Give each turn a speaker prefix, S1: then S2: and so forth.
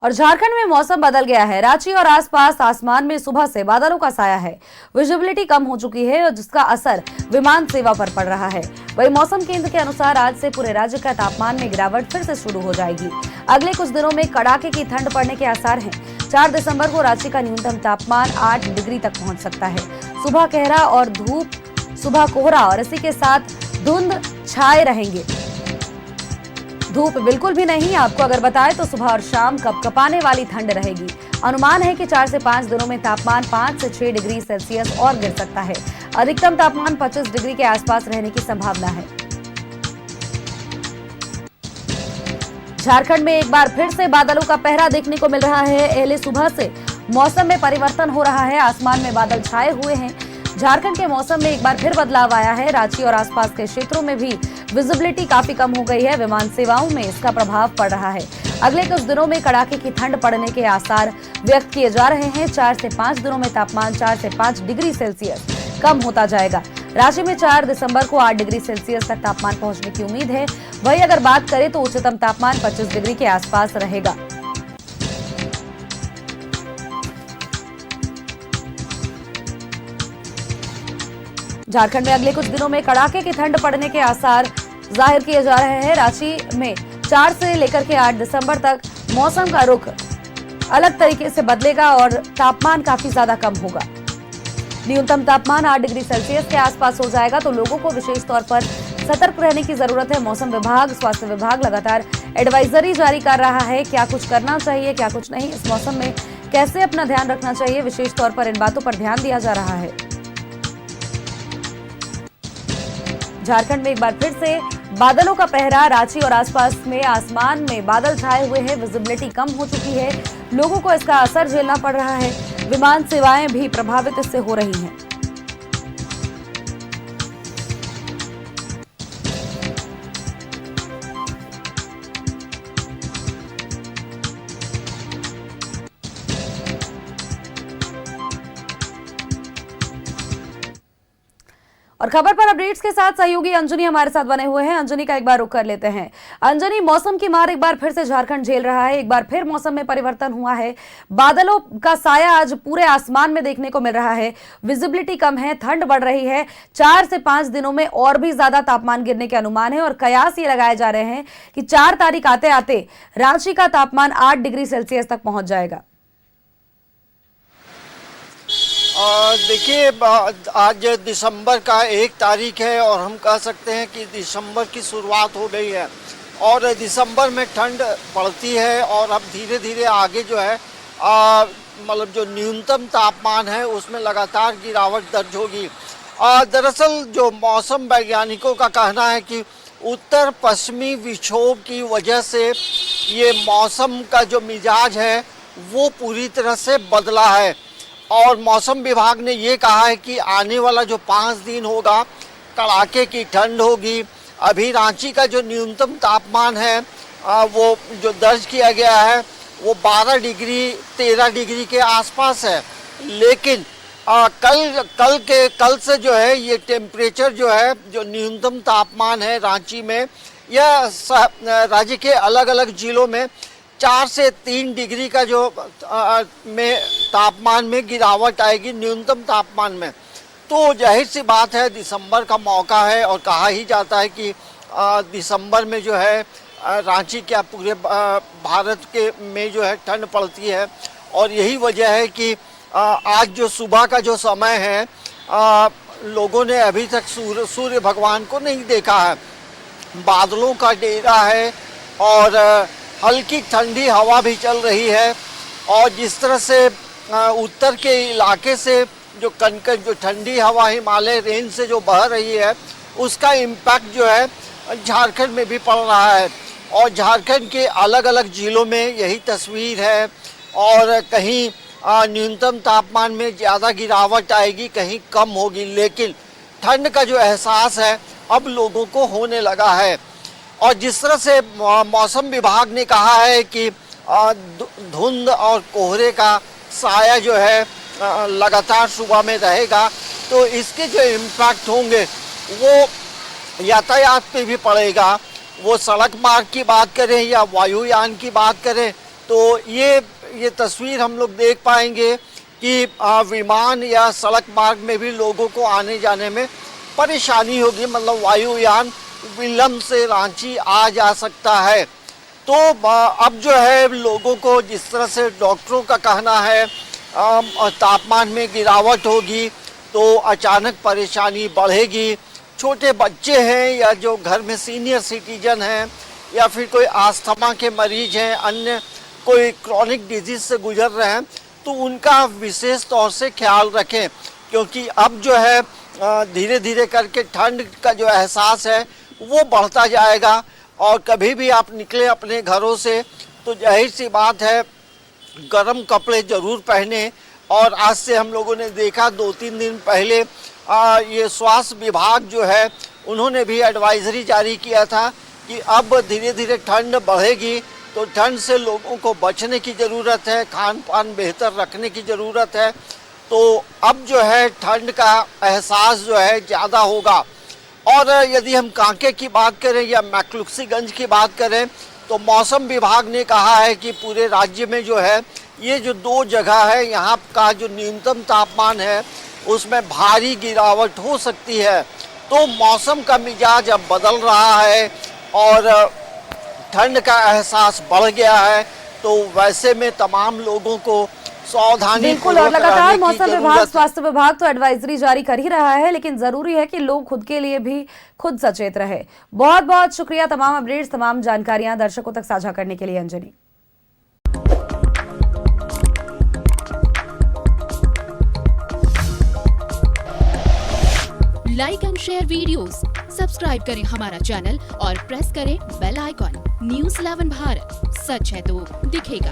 S1: और झारखंड में मौसम बदल गया है। रांची और आसपास आसमान में सुबह से बादलों का साया है। विजिबिलिटी कम हो चुकी है और जिसका असर विमान सेवा पर पड़ रहा है। वही मौसम केंद्र के अनुसार आज से पूरे राज्य का तापमान में गिरावट फिर से शुरू हो जाएगी। अगले कुछ दिनों में कड़ाके की ठंड पड़ने के आसार हैं। 4 दिसंबर को रांची का न्यूनतम तापमान 8 डिग्री तक पहुंच सकता है। सुबह कोहरा और इसी के साथ धुंध छाए रहेंगे। धूप बिल्कुल भी नहीं। आपको अगर बताएं तो सुबह और शाम कपकपाने वाली ठंड रहेगी। अनुमान है कि 4 से 5 दिनों में तापमान 5 से 6 डिग्री सेल्सियस और गिर सकता है। अधिकतम तापमान 25 डिग्री के आसपास रहने की संभावना है। झारखंड में एक बार फिर से बादलों का पहरा देखने को मिल रहा है। पहले सुबह से मौसम में परिवर्तन हो रहा है। आसमान में बादल छाए हुए हैं। झारखंड के मौसम में एक बार फिर बदलाव आया है। रांची और आसपास के क्षेत्रों में भी विजिबिलिटी काफी कम हो गई है। विमान सेवाओं में इसका प्रभाव पड़ रहा है। अगले कुछ दिनों में कड़ाके की ठंड पड़ने के आसार व्यक्त किए जा रहे हैं। 4 से 5 दिनों में तापमान 4 से 5 डिग्री सेल्सियस कम होता जाएगा। रांची में 4 दिसंबर को 8 डिग्री सेल्सियस तक तापमान पहुंचने की उम्मीद है। वहीं अगर बात करें तो उच्चतम तापमान 25 डिग्री के आसपास रहेगा। झारखंड में अगले कुछ दिनों में कड़ाके की ठंड पड़ने के आसार जाहिर किए जा रहे हैं। रांची में 4 से लेकर के 8 दिसंबर तक मौसम का रुख अलग तरीके से बदलेगा और तापमान काफी ज्यादा कम होगा। न्यूनतम तापमान 8 डिग्री सेल्सियस के आसपास हो जाएगा, तो लोगों को विशेष तौर पर सतर्क रहने की जरूरत है। मौसम विभाग, स्वास्थ्य विभाग लगातार एडवाइजरी जारी कर रहा है। क्या कुछ करना चाहिए, क्या कुछ नहीं, इस मौसम में कैसे अपना ध्यान रखना चाहिए, विशेष तौर पर इन बातों पर ध्यान दिया जा रहा है। झारखंड में एक बार फिर से बादलों का पहरा। रांची और आसपास में आसमान में बादल छाए हुए हैं। विजिबिलिटी कम हो चुकी है। लोगों को इसका असर झेलना पड़ रहा है। विमान सेवाएं भी प्रभावित इससे हो रही हैं। और खबर पर अपडेट्स के साथ सहयोगी अंजनी हमारे साथ बने हुए हैं। अंजनी का एक बार रुख कर लेते हैं। अंजनी, मौसम की मार एक बार फिर से झारखंड झेल रहा है। एक बार फिर मौसम में परिवर्तन हुआ है। बादलों का साया आज पूरे आसमान में देखने को मिल रहा है। विजिबिलिटी कम है, ठंड बढ़ रही है। 4 से 5 दिनों में और भी ज्यादा तापमान गिरने के अनुमान है और कयास ये लगाए जा रहे हैं कि 4 तारीख आते आते रांची का तापमान 8 डिग्री सेल्सियस तक पहुंच जाएगा।
S2: देखिए, आज दिसंबर का 1 तारीख है और हम कह सकते हैं कि दिसंबर की शुरुआत हो गई है और दिसंबर में ठंड पड़ती है और अब धीरे धीरे आगे जो है मतलब जो न्यूनतम तापमान है उसमें लगातार गिरावट दर्ज होगी। दरअसल जो मौसम वैज्ञानिकों का कहना है कि उत्तर पश्चिमी विक्षोभ की वजह से ये मौसम का जो मिजाज है वो पूरी तरह से बदला है और मौसम विभाग ने ये कहा है कि आने वाला जो 5 दिन होगा कड़ाके की ठंड होगी। अभी रांची का जो न्यूनतम तापमान है वो जो दर्ज किया गया है वो 13 डिग्री के आसपास है, लेकिन कल से जो है ये टेम्परेचर जो है, जो न्यूनतम तापमान है रांची में, यह राज्य के अलग अलग जिलों में 4 से 3 डिग्री का जो में तापमान में गिरावट आएगी न्यूनतम तापमान में। तो जाहिर सी बात है दिसंबर का मौका है और कहा ही जाता है कि दिसंबर में जो है रांची क्या पूरे भारत के में जो है ठंड पड़ती है और यही वजह है कि आज जो सुबह का जो समय है लोगों ने अभी तक सूर्य भगवान को नहीं देखा है। बादलों का डेरा है और हल्की ठंडी हवा भी चल रही है और जिस तरह से उत्तर के इलाके से जो कनकन जो ठंडी हवा हिमालय रेंज से जो बह रही है उसका इम्पैक्ट जो है झारखंड में भी पड़ रहा है और झारखंड के अलग अलग जिलों में यही तस्वीर है और कहीं न्यूनतम तापमान में ज़्यादा गिरावट आएगी, कहीं कम होगी, लेकिन ठंड का जो एहसास है अब लोगों को होने लगा है। और जिस तरह से मौसम विभाग ने कहा है कि धुंध और कोहरे का साया जो है लगातार सुबह में रहेगा, तो इसके जो इम्पैक्ट होंगे वो यातायात पे भी पड़ेगा। वो सड़क मार्ग की बात करें या वायुयान की बात करें तो ये तस्वीर हम लोग देख पाएंगे कि विमान या सड़क मार्ग में भी लोगों को आने जाने में परेशानी होगी, मतलब वायुयान विलंब से रांची आ जा सकता है। तो अब जो है लोगों को जिस तरह से डॉक्टरों का कहना है तापमान में गिरावट होगी तो अचानक परेशानी बढ़ेगी। छोटे बच्चे हैं या जो घर में सीनियर सिटीजन हैं या फिर कोई अस्थमा के मरीज हैं, अन्य कोई क्रॉनिक डिजीज से गुजर रहे हैं, तो उनका विशेष तौर से ख्याल रखें, क्योंकि अब जो है धीरे धीरे करके ठंड का जो एहसास है वो बढ़ता जाएगा। और कभी भी आप निकले अपने घरों से तो जाहिर सी बात है गर्म कपड़े ज़रूर पहने। और आज से हम लोगों ने देखा 2-3 दिन पहले ये स्वास्थ्य विभाग जो है उन्होंने भी एडवाइजरी जारी किया था कि अब धीरे धीरे ठंड बढ़ेगी, तो ठंड से लोगों को बचने की ज़रूरत है, खान पान बेहतर रखने की ज़रूरत है। तो अब जो है ठंड का एहसास जो है ज़्यादा होगा। और यदि हम कांके की बात करें या मैक्लुस्कीगंज की बात करें तो मौसम विभाग ने कहा है कि पूरे राज्य में जो है ये जो 2 जगह है यहाँ का जो न्यूनतम तापमान है उसमें भारी गिरावट हो सकती है। तो मौसम का मिजाज अब बदल रहा है और ठंड का एहसास बढ़ गया है, तो वैसे में तमाम लोगों को सावधानी
S1: बिल्कुल। और लगातार मौसम विभाग, स्वास्थ्य विभाग तो एडवाइजरी जारी कर ही रहा है, लेकिन जरूरी है कि लोग खुद के लिए भी खुद सचेत रहे। बहुत बहुत शुक्रिया तमाम अपडेट्स, तमाम जानकारियां दर्शकों तक साझा करने के लिए Anjani.
S3: Like and share videos, subscribe करें हमारा चैनल और प्रेस करें बेल आइकॉन। न्यूज़ 11 भारत, सच है तो दिखेगा।